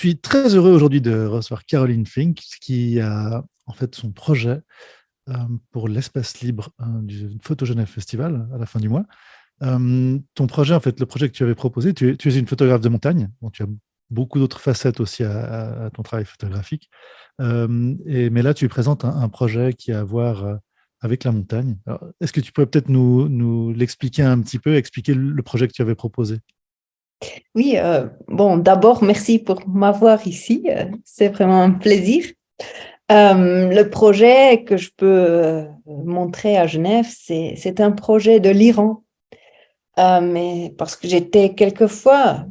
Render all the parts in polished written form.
suis très heureux aujourd'hui de recevoir Caroline Fink, qui a en fait son projet pour l'espace libre du Photogenève Festival à la fin du mois. Ton projet, en fait, le projet que tu avais proposé, tu es une photographe de montagne, donc tu as beaucoup d'autres facettes aussi à ton travail photographique. Mais là, tu présentes un projet qui a à voir avec la montagne. Alors, est-ce que tu pourrais peut-être nous l'expliquer un petit peu, expliquer le projet que tu avais proposé? Oui, bon, d'abord, merci pour m'avoir ici. C'est vraiment un plaisir. Le projet que je peux montrer à Genève, c'est un projet de l'Iran. Mais parce que j'étais quelquefois,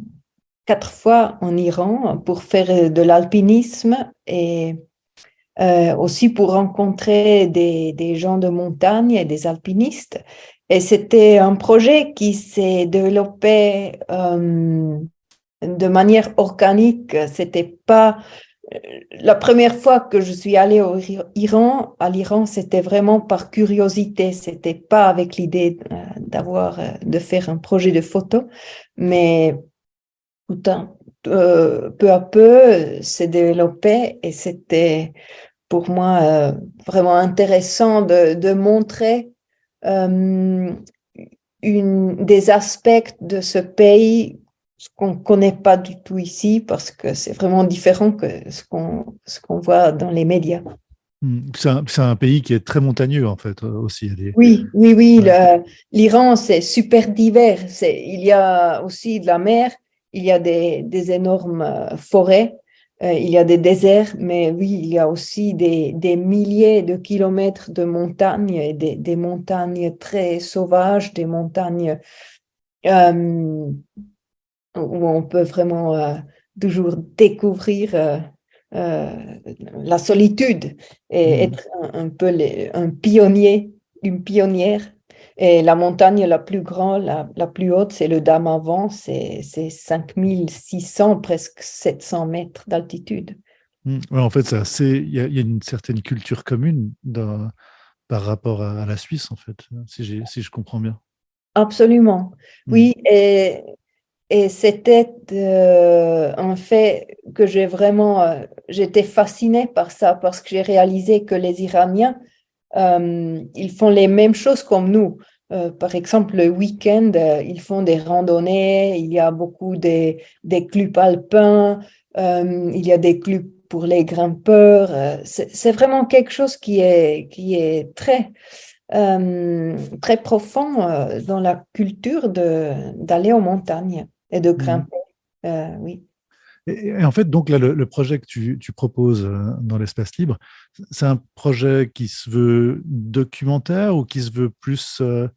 4 fois en Iran pour faire de l'alpinisme et aussi pour rencontrer des gens de montagne et des alpinistes. Et c'était un projet qui s'est développé de manière organique. C'était pas la première fois que je suis allée au Iran, à l'Iran, c'était vraiment par curiosité. C'était pas avec l'idée de faire un projet de photo, mais tout peu à peu, s'est développé et c'était pour moi vraiment intéressant de montrer euh, des aspects de ce pays qu'on ne connaît pas du tout ici parce que c'est vraiment différent que ce qu'on voit dans les médias. C'est un pays qui est très montagneux, en fait, aussi. Oui, oui, oui, Ouais. l'Iran, c'est super divers. Il y a aussi de la mer, il y a des énormes forêts, il y a des déserts, mais oui, il y a aussi des milliers de kilomètres de montagnes, et des montagnes très sauvages, des montagnes euh, où on peut vraiment toujours découvrir euh, la solitude et Mm. être un peu un pionnier, une pionnière. Et la montagne la plus grande, la plus haute, c'est le Damavand, c'est 5600, presque 700 mètres d'altitude. Ouais, en fait, il y a une certaine culture commune par rapport à la Suisse, en fait, si je comprends bien. Absolument. Mm. Oui, et c'était un fait que j'étais fascinée par ça parce que j'ai réalisé que les Iraniens, ils font les mêmes choses comme nous. Par exemple, le week-end, ils font des randonnées, il y a beaucoup des clubs alpins, il y a des clubs pour les grimpeurs. C'est vraiment quelque chose qui est très profond dans la culture d'aller aux montagnes et de Mm. grimper. Oui. Et en fait, donc là, le projet que tu proposes dans l'espace libre, c'est un projet qui se veut documentaire ou qui se veut plus, ça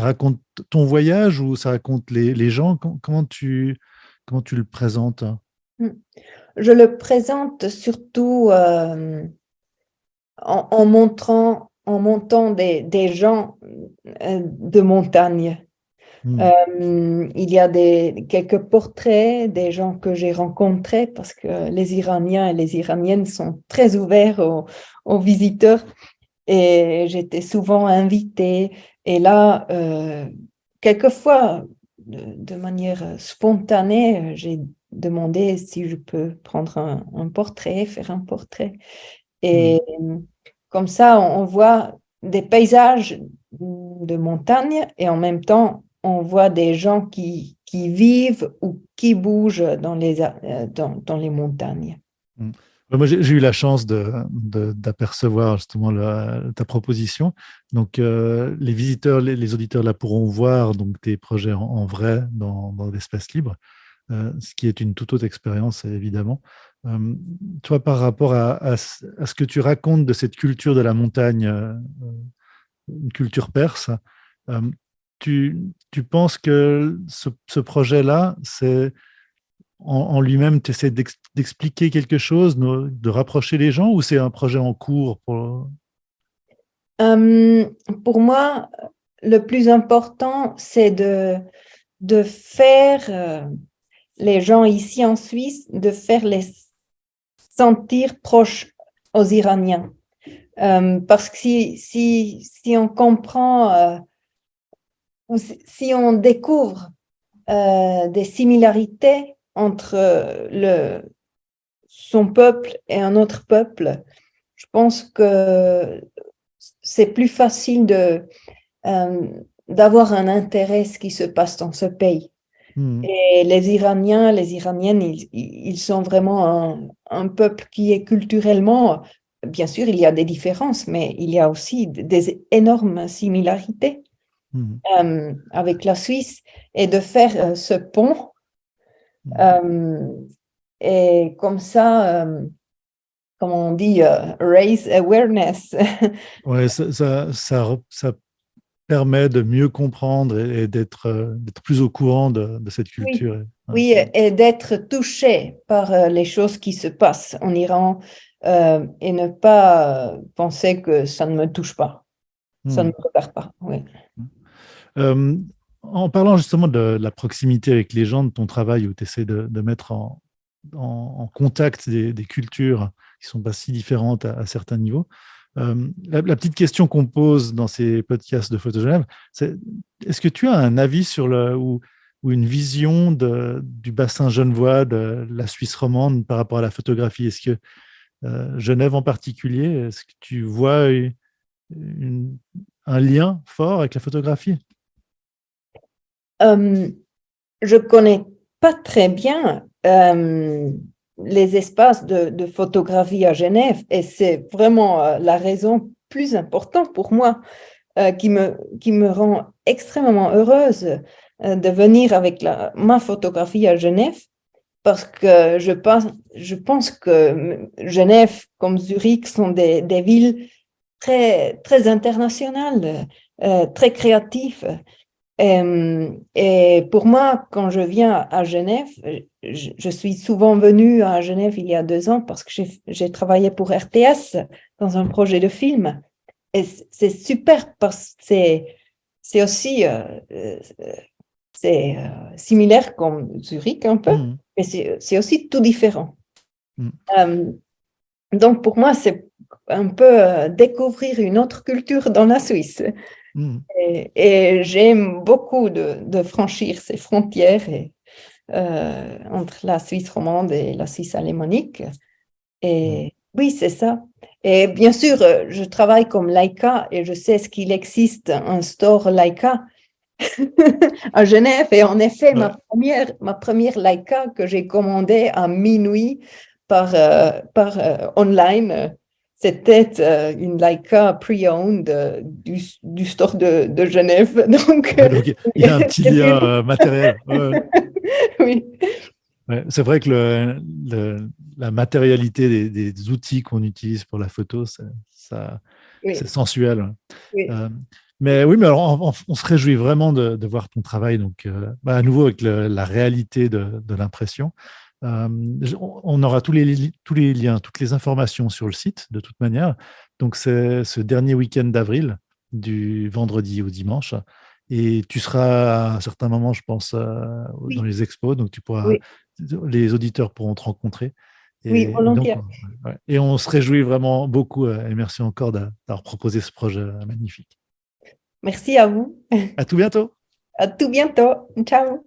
raconte ton voyage ou ça raconte les gens? Comment tu le présentes? Mm. Je le présente surtout en montant des gens de montagne. Mm. Il y a quelques portraits des gens que j'ai rencontrés parce que les Iraniens et les Iraniennes sont très ouverts aux visiteurs et j'étais souvent invitée. Et là, quelquefois, de manière spontanée, j'ai demandé si je peux prendre un portrait, faire un portrait. Mm. Et comme ça, on voit des paysages de montagne et en même temps, on voit des gens qui vivent ou qui bougent dans les montagnes. Mm. Moi, j'ai eu la chance d'apercevoir justement ta proposition. Donc, les visiteurs, les auditeurs là pourront voir donc tes projets en vrai dans l'espace libre, ce qui est une toute autre expérience, évidemment. Euh, Toi, par rapport à ce que tu racontes de cette culture de la montagne, une culture perse, euh, tu penses que ce projet-là, c'est en lui-même, tu essaies d'expliquer quelque chose, de rapprocher les gens, ou c'est un projet en cours pour... Euh, pour moi, le plus important, c'est de faire les gens ici en Suisse, de faire les sentir proches aux Iraniens. Parce que si on comprend ou si on découvre des similarités entre son peuple et un autre peuple, je pense que c'est plus facile d'avoir un intérêt à ce qui se passe dans ce pays. Et les Iraniens, les Iraniennes, ils sont vraiment un peuple qui est culturellement, bien sûr, il y a des différences, mais il y a aussi des énormes similarités avec la Suisse. Et de faire ce pont, et comme ça, comme on dit, raise awareness. Ouais, ça permet de mieux comprendre et d'être plus au courant de cette Oui, culture. oui, et d'être touché par les choses qui se passent en Iran et ne pas penser que ça ne me touche pas, ça ne me regarde pas. Oui. Euh, En parlant justement de la proximité avec les gens de ton travail, où tu essaies de mettre en contact des cultures qui ne sont pas si différentes à certains niveaux, la petite question qu'on pose dans ces podcasts de Photo Genève, c'est est-ce que tu as un avis sur ou une vision du bassin genevois, de la Suisse romande par rapport à la photographie? Est-ce que Genève en particulier, est-ce que tu vois un lien fort avec la photographie? Je connais pas très bien les espaces de photographie à Genève et c'est vraiment la raison plus importante pour moi qui me rend extrêmement heureuse de venir avec ma photographie à Genève parce que je pense que Genève comme Zurich sont des villes très, très internationales, très créatives. Et pour moi, quand je viens à Genève, je suis souvent venue à Genève il y a 2 ans parce que j'ai travaillé pour RTS dans un projet de film. Et c'est super parce que c'est aussi c'est similaire comme Zurich un peu, Mmh. mais c'est aussi tout différent. Mmh. Euh, donc pour moi, c'est un peu découvrir une autre culture dans la Suisse. Mmh. Et j'aime beaucoup de franchir ces frontières entre la Suisse romande et la Suisse alémanique. Mmh. Et oui, c'est ça. Et bien sûr, je travaille comme Leica et je sais ce qu'il existe un store Leica à Genève. Et en effet, Ouais. ma première Leica que j'ai commandée à minuit par online, c'était une Leica pre-owned du store de Genève. Donc, Ouais, donc, il y a un petit lien matériel. Ouais. oui. Ouais. C'est vrai que la matérialité des outils qu'on utilise pour la photo, c'est Oui, sensuel. oui, Euh, mais oui, mais alors on se réjouit vraiment de voir ton travail, donc à nouveau avec la réalité de l'impression. On aura tous les liens, toutes les informations sur le site de toute manière. Donc c'est ce dernier week-end d'avril, du vendredi au dimanche. Et tu seras à un certain moment, je pense, dans oui, les expos, donc oui, les auditeurs pourront te rencontrer. oui, Et donc, volontiers. ouais. Et on se réjouit vraiment beaucoup, et merci encore d'avoir proposé ce projet magnifique. Merci à vous. À tout bientôt. À tout bientôt. Ciao.